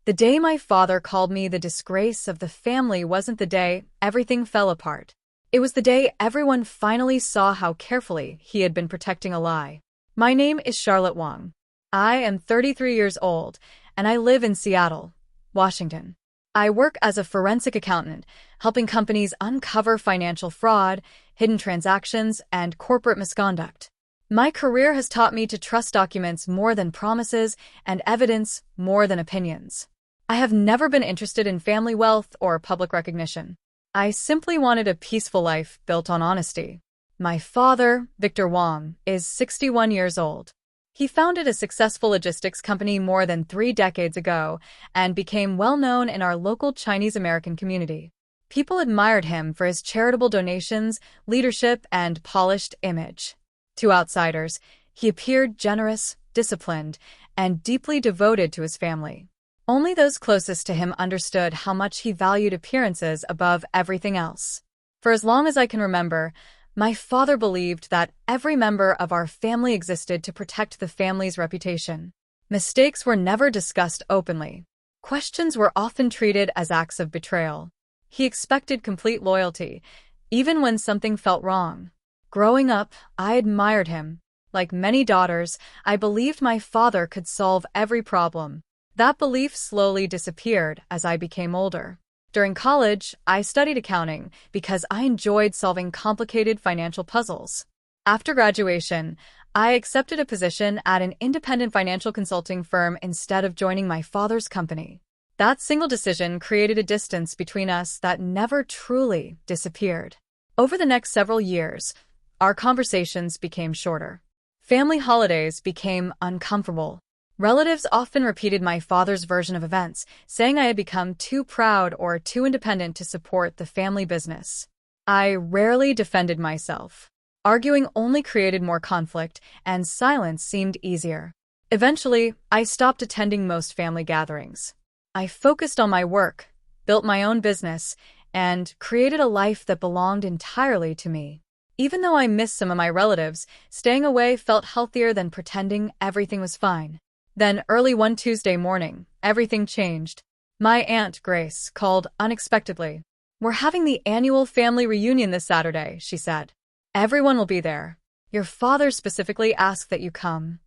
The day my father called me the disgrace of the family wasn't the day everything fell apart. It was the day everyone finally saw how carefully he had been protecting a lie. My name is Charlotte Wang. I am 33 years old, and I live in Seattle, Washington. I work as a forensic accountant, helping companies uncover financial fraud, hidden transactions, and corporate misconduct. My career has taught me to trust documents more than promises and evidence more than opinions. I have never been interested in family wealth or public recognition. I simply wanted a peaceful life built on honesty. My father, Victor Wang, is 61 years old. He founded a successful logistics company more than 3 decades ago and became well known in our local Chinese-American community. People admired him for his charitable donations, leadership, and polished image. To outsiders, he appeared generous, disciplined, and deeply devoted to his family. Only those closest to him understood how much he valued appearances above everything else. For as long as I can remember, my father believed that every member of our family existed to protect the family's reputation. Mistakes were never discussed openly. Questions were often treated as acts of betrayal. He expected complete loyalty, even when something felt wrong. Growing up, I admired him. Like many daughters, I believed my father could solve every problem. That belief slowly disappeared as I became older. During college, I studied accounting because I enjoyed solving complicated financial puzzles. After graduation, I accepted a position at an independent financial consulting firm instead of joining my father's company. That single decision created a distance between us that never truly disappeared. Over the next several years, our conversations became shorter. Family holidays became uncomfortable. Relatives often repeated my father's version of events, saying I had become too proud or too independent to support the family business. I rarely defended myself. Arguing only created more conflict, and silence seemed easier. Eventually, I stopped attending most family gatherings. I focused on my work, built my own business, and created a life that belonged entirely to me. Even though I missed some of my relatives, staying away felt healthier than pretending everything was fine. Then, early one Tuesday morning, everything changed. My Aunt Grace called unexpectedly. "We're having the annual family reunion this Saturday," she said. "Everyone will be there. Your father specifically asked that you come."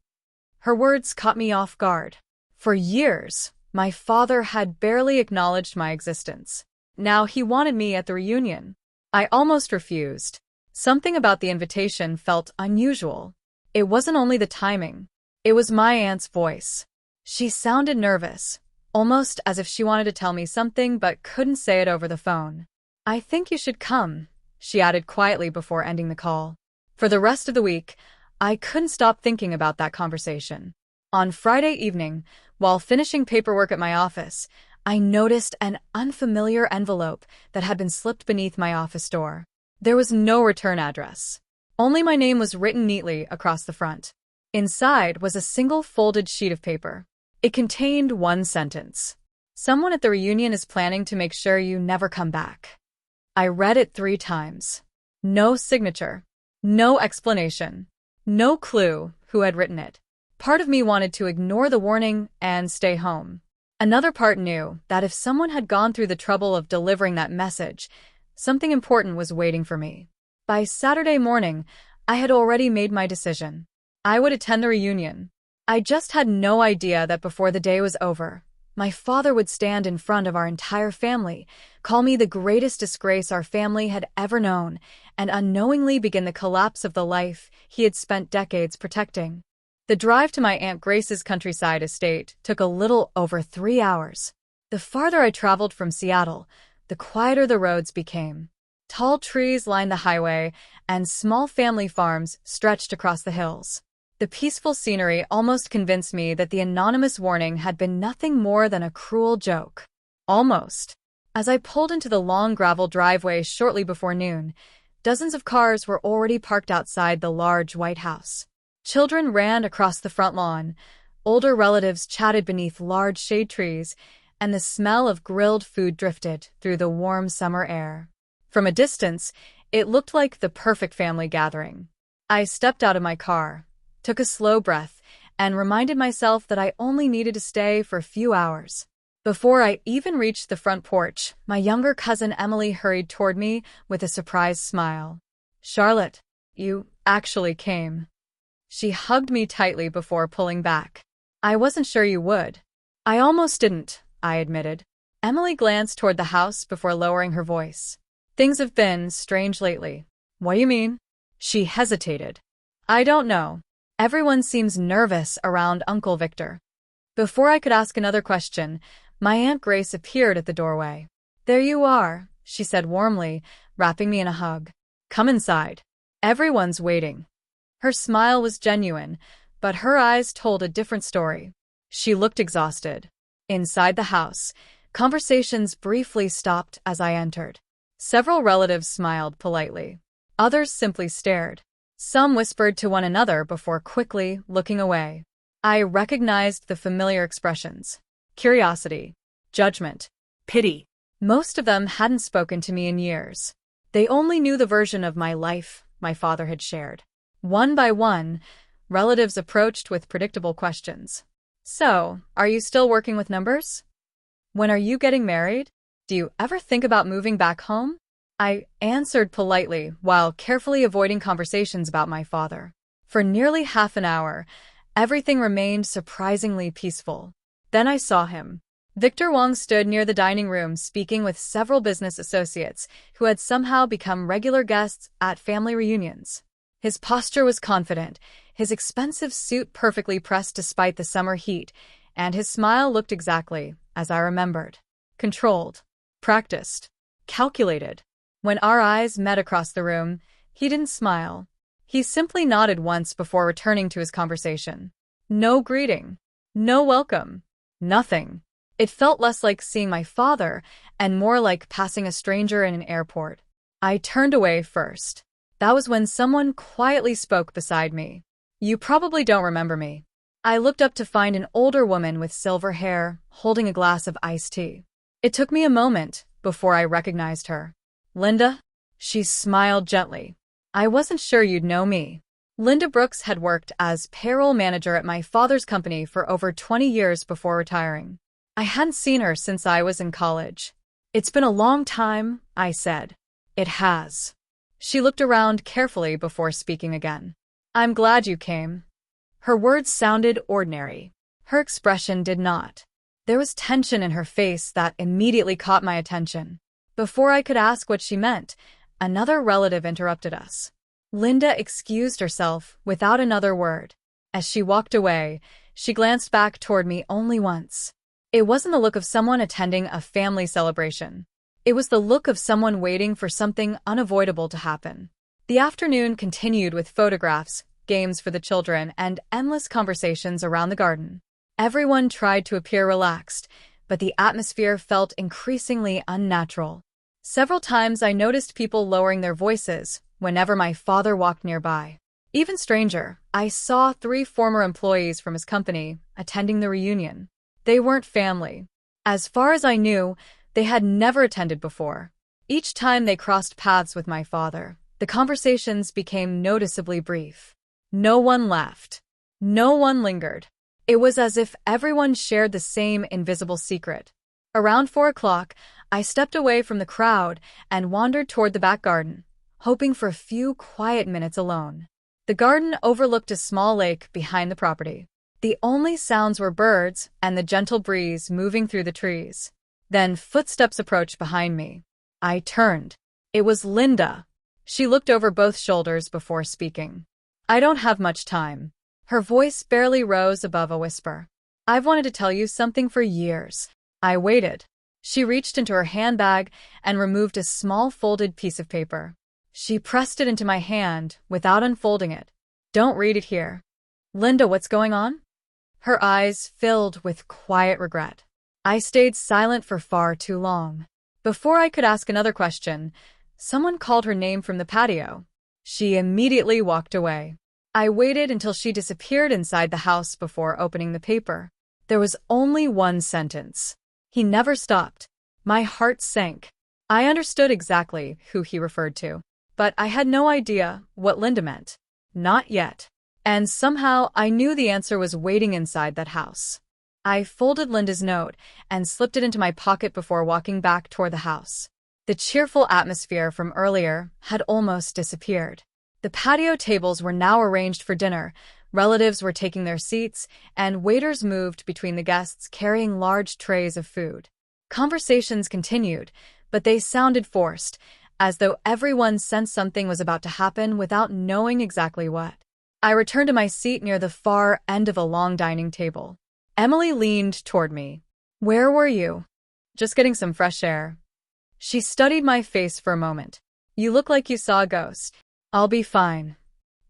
Her words caught me off guard. For years, my father had barely acknowledged my existence. Now he wanted me at the reunion. I almost refused. Something about the invitation felt unusual. It wasn't only the timing. It was my aunt's voice. She sounded nervous, almost as if she wanted to tell me something but couldn't say it over the phone. "I think you should come," she added quietly before ending the call. For the rest of the week, I couldn't stop thinking about that conversation. On Friday evening, while finishing paperwork at my office, I noticed an unfamiliar envelope that had been slipped beneath my office door. There was no return address. Only my name was written neatly across the front. Inside was a single folded sheet of paper. It contained one sentence. "Someone at the reunion is planning to make sure you never come back." I read it 3 times. No signature. No explanation. No clue who had written it. Part of me wanted to ignore the warning and stay home. Another part knew that if someone had gone through the trouble of delivering that message, something important was waiting for me. By Saturday morning, I had already made my decision. I would attend the reunion. I just had no idea that before the day was over, my father would stand in front of our entire family, call me the greatest disgrace our family had ever known, and unknowingly begin the collapse of the life he had spent decades protecting. The drive to my Aunt Grace's countryside estate took a little over 3 hours. The farther I traveled from Seattle, the quieter the roads became. Tall trees lined the highway, and small family farms stretched across the hills. The peaceful scenery almost convinced me that the anonymous warning had been nothing more than a cruel joke. Almost. As I pulled into the long gravel driveway shortly before noon, dozens of cars were already parked outside the large White House. Children ran across the front lawn, older relatives chatted beneath large shade trees, and the smell of grilled food drifted through the warm summer air. From a distance, it looked like the perfect family gathering. I stepped out of my car, took a slow breath, and reminded myself that I only needed to stay for a few hours. Before I even reached the front porch, my younger cousin Emily hurried toward me with a surprised smile. "Charlotte, you actually came." She hugged me tightly before pulling back. "I wasn't sure you would." "I almost didn't," I admitted. Emily glanced toward the house before lowering her voice. "Things have been strange lately." "What do you mean?" She hesitated. "I don't know. Everyone seems nervous around Uncle Victor." Before I could ask another question, my Aunt Grace appeared at the doorway. "There you are," she said warmly, wrapping me in a hug. "Come inside. Everyone's waiting." Her smile was genuine, but her eyes told a different story. She looked exhausted. Inside the house, conversations briefly stopped as I entered. Several relatives smiled politely. Others simply stared. Some whispered to one another before quickly looking away. I recognized the familiar expressions: curiosity, judgment, pity. Most of them hadn't spoken to me in years. They only knew the version of my life my father had shared. One by one, relatives approached with predictable questions. "So, are you still working with numbers? When are you getting married? Do you ever think about moving back home?" I answered politely while carefully avoiding conversations about my father. For nearly half an hour, everything remained surprisingly peaceful. Then I saw him. Victor Wong stood near the dining room speaking with several business associates who had somehow become regular guests at family reunions. His posture was confident, his expensive suit perfectly pressed despite the summer heat, and his smile looked exactly as I remembered. Controlled, practiced, calculated. When our eyes met across the room, he didn't smile. He simply nodded once before returning to his conversation. No greeting, no welcome, nothing. It felt less like seeing my father and more like passing a stranger in an airport. I turned away first. That was when someone quietly spoke beside me. "You probably don't remember me." I looked up to find an older woman with silver hair, holding a glass of iced tea. It took me a moment before I recognized her. "Linda?" She smiled gently. "I wasn't sure you'd know me." Linda Brooks had worked as payroll manager at my father's company for over 20 years before retiring. I hadn't seen her since I was in college. "It's been a long time," I said. "It has." She looked around carefully before speaking again. "I'm glad you came." Her words sounded ordinary. Her expression did not. There was tension in her face that immediately caught my attention. Before I could ask what she meant, another relative interrupted us. Linda excused herself without another word. As she walked away, she glanced back toward me only once. It wasn't the look of someone attending a family celebration. It was the look of someone waiting for something unavoidable to happen. The afternoon continued with photographs, games for the children, and endless conversations around the garden. Everyone tried to appear relaxed, but the atmosphere felt increasingly unnatural. Several times I noticed people lowering their voices whenever my father walked nearby. Even stranger, I saw 3 former employees from his company attending the reunion. They weren't family. As far as I knew, they had never attended before. Each time they crossed paths with my father, the conversations became noticeably brief. No one laughed. No one lingered. It was as if everyone shared the same invisible secret. Around 4 o'clock, I stepped away from the crowd and wandered toward the back garden, hoping for a few quiet minutes alone. The garden overlooked a small lake behind the property. The only sounds were birds and the gentle breeze moving through the trees. Then footsteps approached behind me. I turned. It was Linda. She looked over both shoulders before speaking. "I don't have much time." Her voice barely rose above a whisper. "I've wanted to tell you something for years." I waited. She reached into her handbag and removed a small folded piece of paper. She pressed it into my hand without unfolding it. "Don't read it here." "Linda, what's going on?" Her eyes filled with quiet regret. I stayed silent for far too long. Before I could ask another question, someone called her name from the patio. She immediately walked away. I waited until she disappeared inside the house before opening the paper. There was only one sentence. "He never stopped." My heart sank. I understood exactly who he referred to, but I had no idea what Linda meant. Not yet. And somehow I knew the answer was waiting inside that house. I folded Linda's note and slipped it into my pocket before walking back toward the house. The cheerful atmosphere from earlier had almost disappeared. The patio tables were now arranged for dinner, relatives were taking their seats, and waiters moved between the guests carrying large trays of food. Conversations continued, but they sounded forced, as though everyone sensed something was about to happen without knowing exactly what. I returned to my seat near the far end of a long dining table. Emily leaned toward me. "Where were you?" "Just getting some fresh air." She studied my face for a moment. "You look like you saw a ghost." "I'll be fine."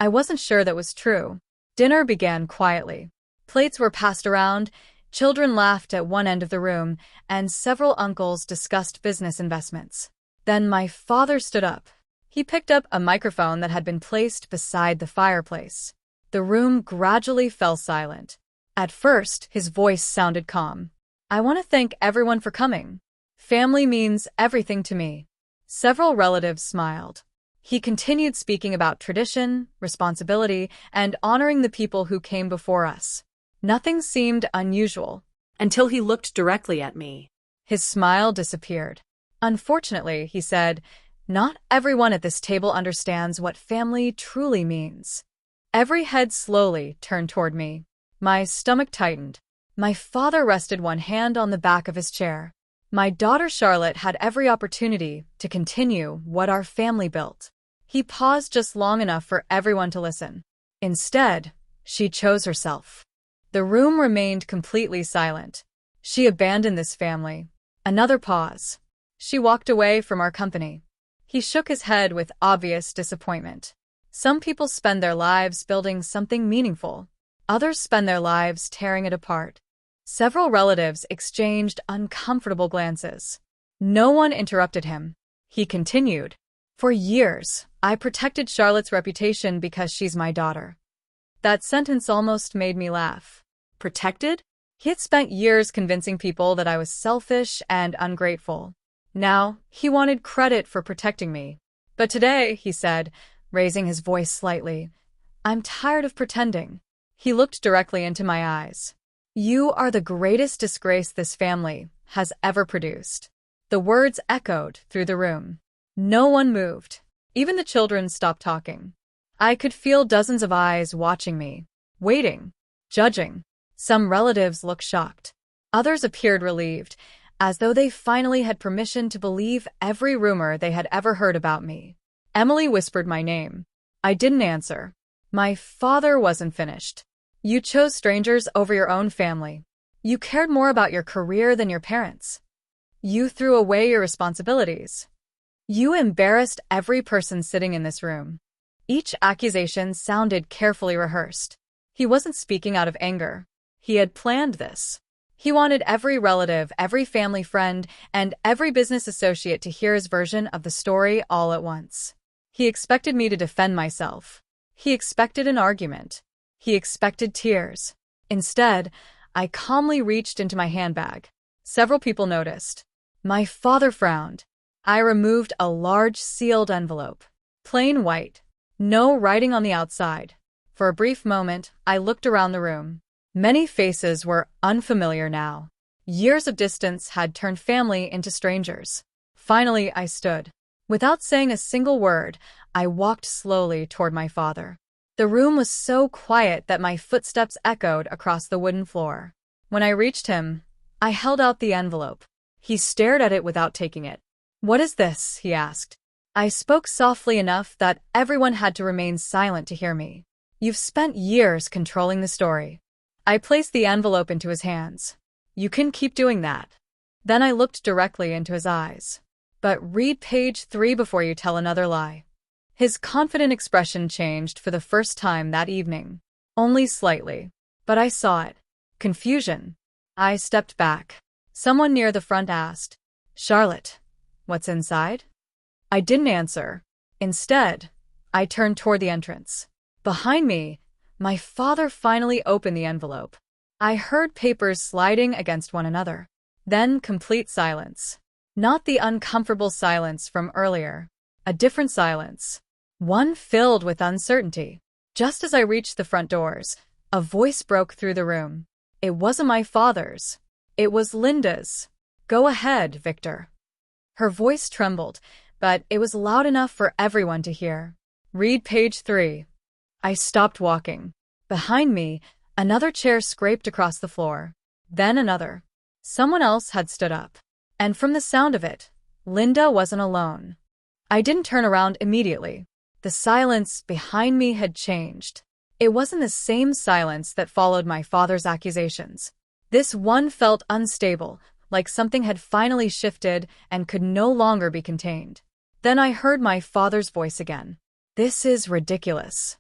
I wasn't sure that was true. Dinner began quietly. Plates were passed around, children laughed at one end of the room, and several uncles discussed business investments. Then my father stood up. He picked up a microphone that had been placed beside the fireplace. The room gradually fell silent. At first, his voice sounded calm. "I want to thank everyone for coming. Family means everything to me." Several relatives smiled. He continued speaking about tradition, responsibility, and honoring the people who came before us. Nothing seemed unusual until he looked directly at me. His smile disappeared. "Unfortunately," he said, "not everyone at this table understands what family truly means." Every head slowly turned toward me. My stomach tightened. My father rested one hand on the back of his chair. My daughter Charlotte had every opportunity to continue what our family built. He paused just long enough for everyone to listen. Instead, she chose herself. The room remained completely silent. She abandoned this family. Another pause. She walked away from our company. He shook his head with obvious disappointment. Some people spend their lives building something meaningful. Others spend their lives tearing it apart. Several relatives exchanged uncomfortable glances. No one interrupted him. He continued. "For years, I protected Charlotte's reputation because she's my daughter." That sentence almost made me laugh. Protected? He had spent years convincing people that I was selfish and ungrateful. Now, he wanted credit for protecting me. "But today," he said, raising his voice slightly, "I'm tired of pretending." He looked directly into my eyes. "You are the greatest disgrace this family has ever produced." The words echoed through the room. No one moved. Even the children stopped talking. I could feel dozens of eyes watching me, waiting, judging. Some relatives looked shocked. Others appeared relieved, as though they finally had permission to believe every rumor they had ever heard about me. Emily whispered my name. I didn't answer. My father wasn't finished. "You chose strangers over your own family. You cared more about your career than your parents. You threw away your responsibilities. You embarrassed every person sitting in this room." Each accusation sounded carefully rehearsed. He wasn't speaking out of anger. He had planned this. He wanted every relative, every family friend, and every business associate to hear his version of the story all at once. He expected me to defend myself. He expected an argument. He expected tears. Instead, I calmly reached into my handbag. Several people noticed. My father frowned. I removed a large sealed envelope. Plain white. No writing on the outside. For a brief moment, I looked around the room. Many faces were unfamiliar now. Years of distance had turned family into strangers. Finally, I stood. Without saying a single word, I walked slowly toward my father. The room was so quiet that my footsteps echoed across the wooden floor. When I reached him, I held out the envelope. He stared at it without taking it. "What is this?" he asked. I spoke softly enough that everyone had to remain silent to hear me. "You've spent years controlling the story." I placed the envelope into his hands. "You can keep doing that." Then I looked directly into his eyes. "But read page 3 before you tell another lie." His confident expression changed for the first time that evening. Only slightly. But I saw it. Confusion. I stepped back. Someone near the front asked, "Charlotte, what's inside?" I didn't answer. Instead, I turned toward the entrance. Behind me, my father finally opened the envelope. I heard papers sliding against one another. Then complete silence. Not the uncomfortable silence from earlier. A different silence. One filled with uncertainty. Just as I reached the front doors, a voice broke through the room. It wasn't my father's. It was Linda's. Go ahead, Victor. Her voice trembled, but it was loud enough for everyone to hear. Read page 3. I stopped walking. Behind me, another chair scraped across the floor. Then another. Someone else had stood up. And from the sound of it, Linda wasn't alone. I didn't turn around immediately. The silence behind me had changed. It wasn't the same silence that followed my father's accusations. This one felt unstable, like something had finally shifted and could no longer be contained. Then I heard my father's voice again. This is ridiculous.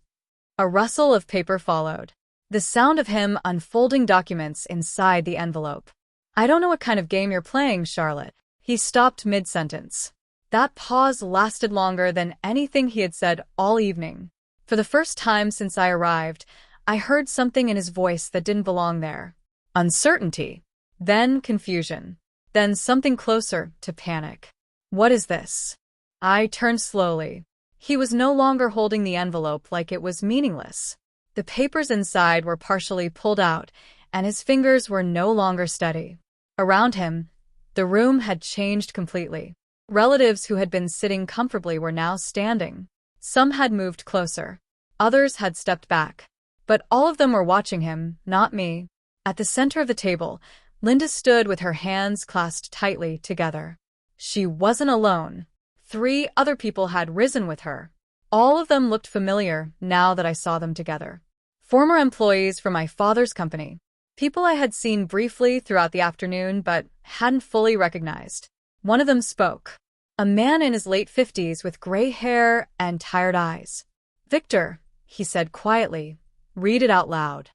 A rustle of paper followed. The sound of him unfolding documents inside the envelope. I don't know what kind of game you're playing, Charlotte. He stopped mid-sentence. That pause lasted longer than anything he had said all evening. For the first time since I arrived, I heard something in his voice that didn't belong there. Uncertainty. Then confusion. Then something closer to panic. What is this? I turned slowly. He was no longer holding the envelope like it was meaningless. The papers inside were partially pulled out, and his fingers were no longer steady. Around him, the room had changed completely. Relatives who had been sitting comfortably were now standing. Some had moved closer. Others had stepped back. But all of them were watching him, not me. At the center of the table, Linda stood with her hands clasped tightly together. She wasn't alone. 3 other people had risen with her. All of them looked familiar now that I saw them together. Former employees from my father's company. People I had seen briefly throughout the afternoon but hadn't fully recognized. One of them spoke. A man in his late 50s with gray hair and tired eyes. Victor, he said quietly, read it out loud.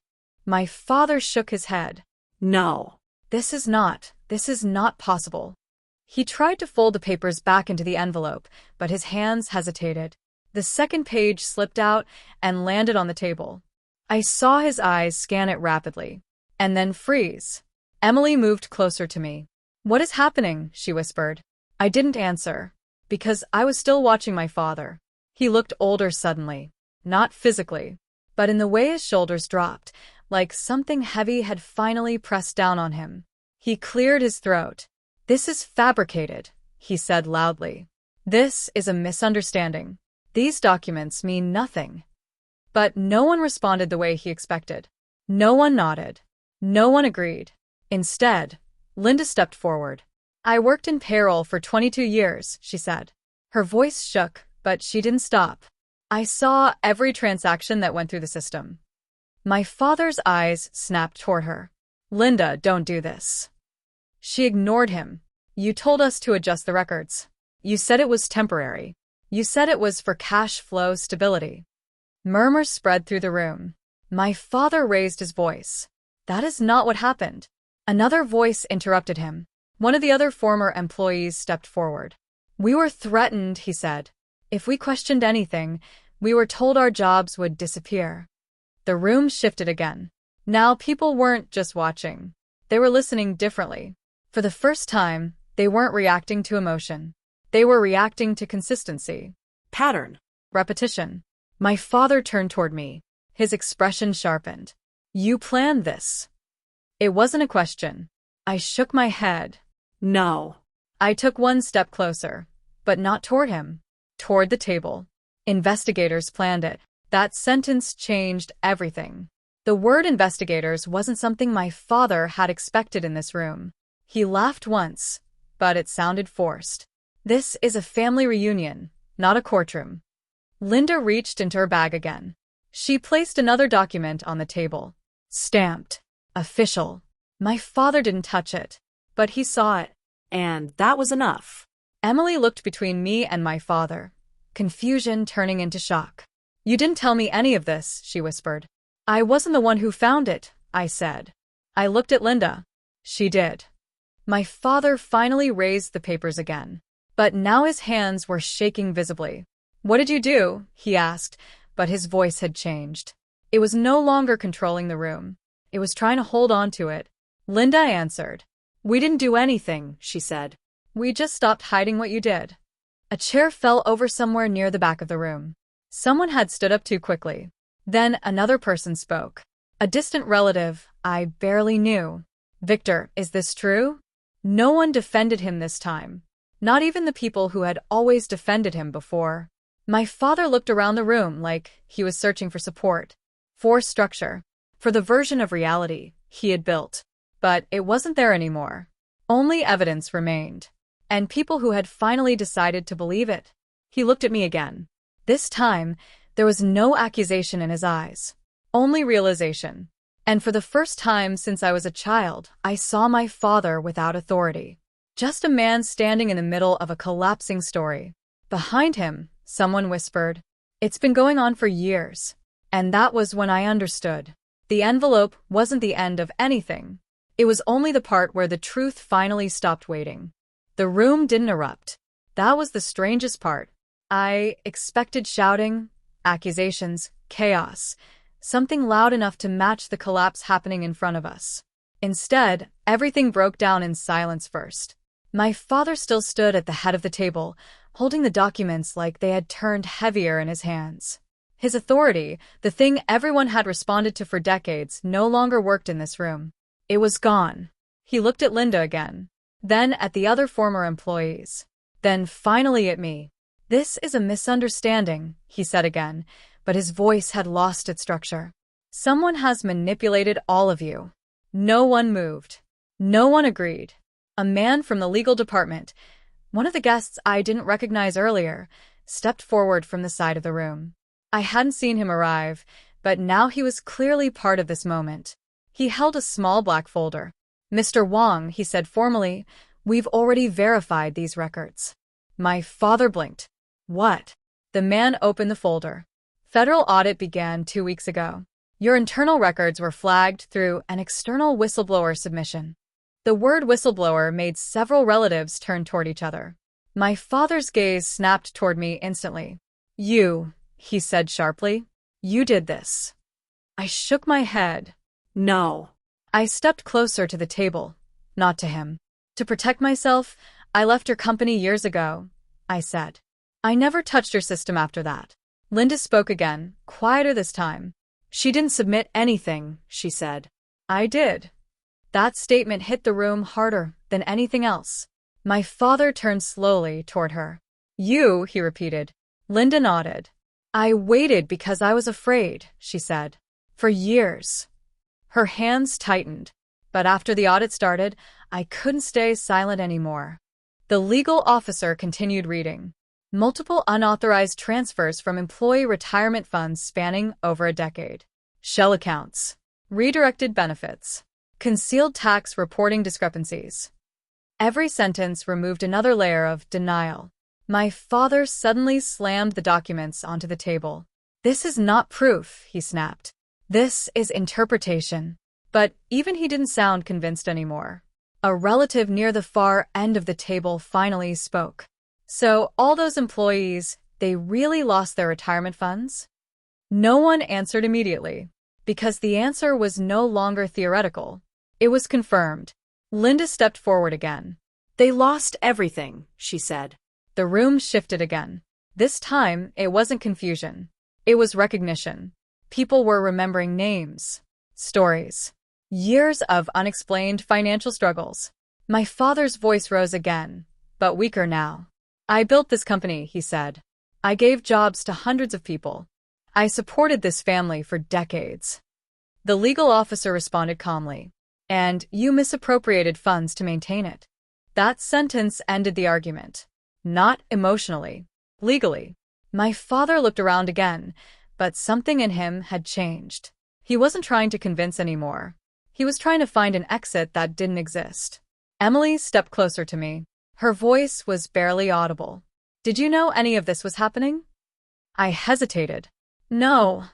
My father shook his head. No. This is not possible. He tried to fold the papers back into the envelope, but his hands hesitated. The second page slipped out and landed on the table. I saw his eyes scan it rapidly, and then freeze. Emily moved closer to me. What is happening? She whispered. I didn't answer, because I was still watching my father. He looked older suddenly, not physically, but in the way his shoulders dropped, like something heavy had finally pressed down on him. He cleared his throat. This is fabricated, he said loudly. This is a misunderstanding. These documents mean nothing. But no one responded the way he expected. No one nodded. No one agreed. Instead, Linda stepped forward. I worked in payroll for 22 years, she said. Her voice shook, but she didn't stop. I saw every transaction that went through the system. My father's eyes snapped toward her. Linda, don't do this. She ignored him. You told us to adjust the records. You said it was temporary. You said it was for cash flow stability. Murmurs spread through the room. My father raised his voice. That is not what happened. Another voice interrupted him. One of the other former employees stepped forward. We were threatened, he said. If we questioned anything, we were told our jobs would disappear. The room shifted again. Now people weren't just watching. They were listening differently. For the first time, they weren't reacting to emotion. They were reacting to consistency. Pattern. Repetition. My father turned toward me. His expression sharpened. You planned this. It wasn't a question. I shook my head. No. I took one step closer, but not toward him. Toward the table. Investigators planned it. That sentence changed everything. The word investigators wasn't something my father had expected in this room. He laughed once, but it sounded forced. This is a family reunion, not a courtroom. Linda reached into her bag again. She placed another document on the table. Stamped. Official. My father didn't touch it, but he saw it. And that was enough. Emily looked between me and my father, confusion turning into shock. You didn't tell me any of this, she whispered. I wasn't the one who found it, I said. I looked at Linda. She did. My father finally raised the papers again, but now his hands were shaking visibly. What did you do? He asked, but his voice had changed. It was no longer controlling the room. It was trying to hold on to it. Linda answered. We didn't do anything, she said. We just stopped hiding what you did. A chair fell over somewhere near the back of the room. Someone had stood up too quickly. Then another person spoke. A distant relative I barely knew. Victor, is this true? No one defended him this time. Not even the people who had always defended him before. My father looked around the room like he was searching for support, for structure, for the version of reality he had built. But it wasn't there anymore. Only evidence remained. And people who had finally decided to believe it. He looked at me again. This time, there was no accusation in his eyes. Only realization. And for the first time since I was a child, I saw my father without authority. Just a man standing in the middle of a collapsing story. Behind him, someone whispered, "It's been going on for years." And that was when I understood. The envelope wasn't the end of anything. It was only the part where the truth finally stopped waiting. The room didn't erupt. That was the strangest part. I expected shouting, accusations, chaos, something loud enough to match the collapse happening in front of us. Instead, everything broke down in silence first. My father still stood at the head of the table, holding the documents like they had turned heavier in his hands. His authority, the thing everyone had responded to for decades, no longer worked in this room. It was gone. He looked at Linda again, then at the other former employees, then finally at me. "This is a misunderstanding," he said again, but his voice had lost its structure. "Someone has manipulated all of you." No one moved. No one agreed. A man from the legal department, one of the guests I didn't recognize earlier, stepped forward from the side of the room. I hadn't seen him arrive, but now he was clearly part of this moment. He held a small black folder. "Mr. Wong," he said formally, "we've already verified these records." My father blinked. "What?" The man opened the folder. "Federal audit began 2 weeks ago. Your internal records were flagged through an external whistleblower submission." The word whistleblower made several relatives turn toward each other. My father's gaze snapped toward me instantly. "You," he said sharply. "You did this." I shook my head. "No." I stepped closer to the table, not to him. "To protect myself, I left your company years ago," I said. "I never touched your system after that." Linda spoke again, quieter this time. "She didn't submit anything," she said. "I did." That statement hit the room harder than anything else. My father turned slowly toward her. "You," he repeated. Linda nodded. "I waited because I was afraid," she said. "For years." Her hands tightened. But after the audit started, I couldn't stay silent anymore. The legal officer continued reading. Multiple unauthorized transfers from employee retirement funds spanning over a decade. Shell accounts. Redirected benefits. Concealed tax reporting discrepancies. Every sentence removed another layer of denial. My father suddenly slammed the documents onto the table. "This is not proof," he snapped. "This is interpretation." But even he didn't sound convinced anymore. A relative near the far end of the table finally spoke. "So all those employees, they really lost their retirement funds?" No one answered immediately, because the answer was no longer theoretical. It was confirmed. Linda stepped forward again. "They lost everything," she said. The room shifted again. This time, it wasn't confusion. It was recognition. People were remembering names, stories, years of unexplained financial struggles. My father's voice rose again, but weaker now. "I built this company," he said. "I gave jobs to hundreds of people. I supported this family for decades." The legal officer responded calmly. "And you misappropriated funds to maintain it." That sentence ended the argument. Not emotionally, legally. My father looked around again, but something in him had changed. He wasn't trying to convince anymore. He was trying to find an exit that didn't exist. Emily stepped closer to me. Her voice was barely audible. "Did you know any of this was happening?" I hesitated. "No,"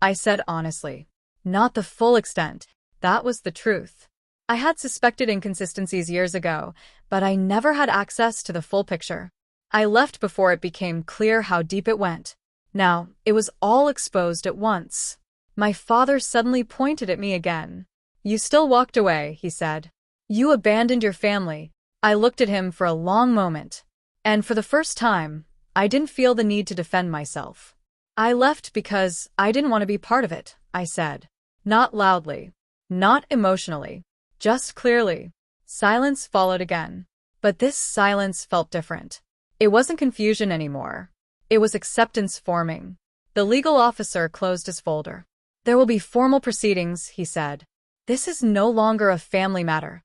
I said honestly. "Not the full extent." That was the truth. I had suspected inconsistencies years ago, but I never had access to the full picture. I left before it became clear how deep it went. Now, it was all exposed at once. My father suddenly pointed at me again. "You still walked away," he said. "You abandoned your family." I looked at him for a long moment. And for the first time, I didn't feel the need to defend myself. "I left because I didn't want to be part of it," I said. Not loudly. Not emotionally. Just clearly. Silence followed again. But this silence felt different. It wasn't confusion anymore. It was acceptance forming. The legal officer closed his folder. "There will be formal proceedings," he said. "This is no longer a family matter."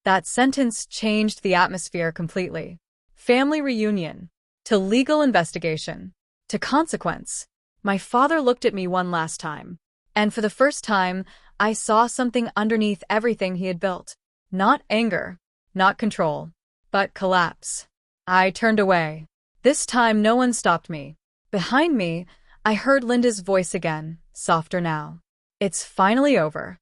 That sentence changed the atmosphere completely. Family reunion. To legal investigation. To consequence. My father looked at me one last time. And for the first time, I saw something underneath everything he had built. Not anger. Not control. But collapse. I turned away. This time no one stopped me. Behind me, I heard Linda's voice again, softer now. "It's finally over."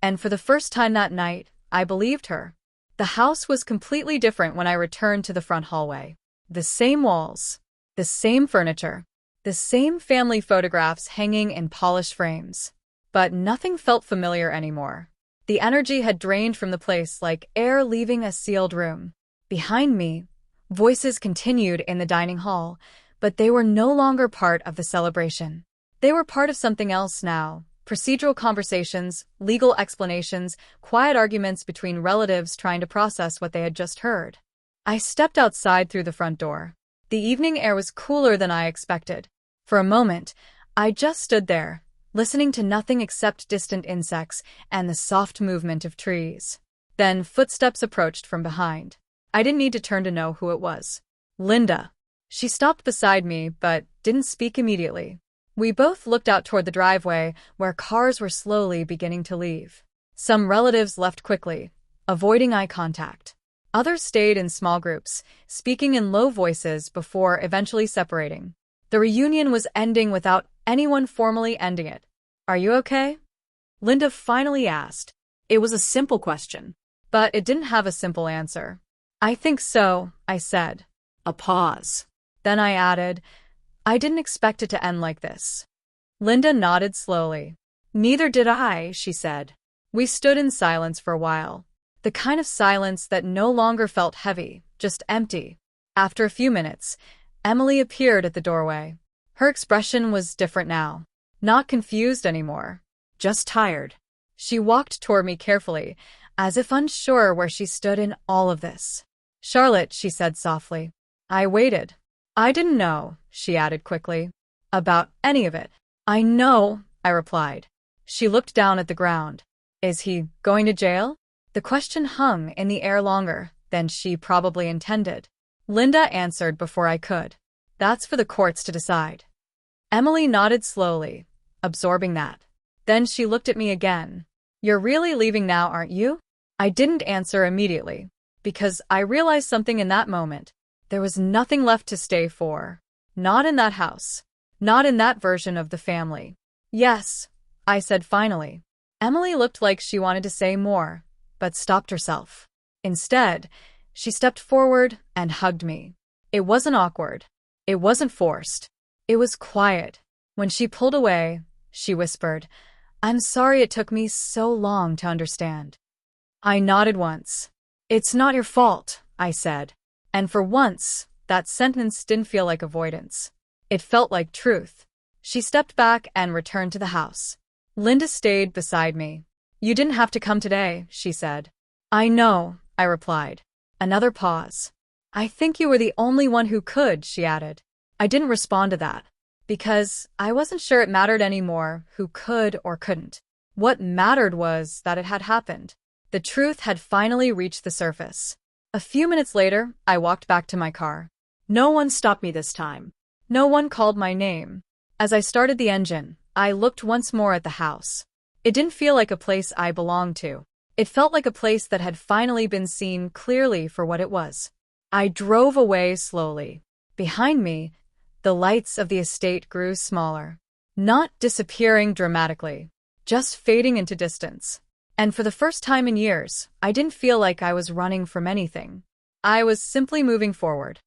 And for the first time that night, I believed her. The house was completely different when I returned to the front hallway. The same walls. The same furniture. The same family photographs hanging in polished frames. But nothing felt familiar anymore. The energy had drained from the place like air leaving a sealed room. Behind me, voices continued in the dining hall, but they were no longer part of the celebration. They were part of something else now. Procedural conversations, legal explanations, quiet arguments between relatives trying to process what they had just heard. I stepped outside through the front door. The evening air was cooler than I expected. For a moment, I just stood there, listening to nothing except distant insects and the soft movement of trees. Then footsteps approached from behind. I didn't need to turn to know who it was. Linda. She stopped beside me, but didn't speak immediately. We both looked out toward the driveway, where cars were slowly beginning to leave. Some relatives left quickly, avoiding eye contact. Others stayed in small groups, speaking in low voices before eventually separating. The reunion was ending without anyone formally ending it. "Are you okay?" Linda finally asked. It was a simple question, but it didn't have a simple answer. "I think so," I said. A pause. Then I added, "I didn't expect it to end like this." Linda nodded slowly. "Neither did I," she said. We stood in silence for a while. The kind of silence that no longer felt heavy, just empty. After a few minutes, Emily appeared at the doorway. Her expression was different now. Not confused anymore. Just tired. She walked toward me carefully, as if unsure where she stood in all of this. "Charlotte," she said softly. I waited. "I didn't know," she added quickly, "about any of it." "I know," I replied. She looked down at the ground. "Is he going to jail?" The question hung in the air longer than she probably intended. Linda answered before I could. "That's for the courts to decide." Emily nodded slowly, absorbing that. Then she looked at me again. "You're really leaving now, aren't you?" I didn't answer immediately, because I realized something in that moment. There was nothing left to stay for. Not in that house. Not in that version of the family. "Yes," I said finally. Emily looked like she wanted to say more, but stopped herself. Instead, she stepped forward and hugged me. It wasn't awkward. It wasn't forced. It was quiet. When she pulled away, she whispered, "I'm sorry it took me so long to understand." I nodded once. "It's not your fault," I said. And for once, that sentence didn't feel like avoidance. It felt like truth. She stepped back and returned to the house. Linda stayed beside me. "You didn't have to come today," she said. "I know," I replied. Another pause. "I think you were the only one who could," she added. I didn't respond to that, because I wasn't sure it mattered anymore who could or couldn't. What mattered was that it had happened. The truth had finally reached the surface. A few minutes later, I walked back to my car. No one stopped me this time. No one called my name. As I started the engine, I looked once more at the house. It didn't feel like a place I belonged to. It felt like a place that had finally been seen clearly for what it was. I drove away slowly. Behind me, the lights of the estate grew smaller. Not disappearing dramatically, just fading into distance. And for the first time in years, I didn't feel like I was running from anything. I was simply moving forward.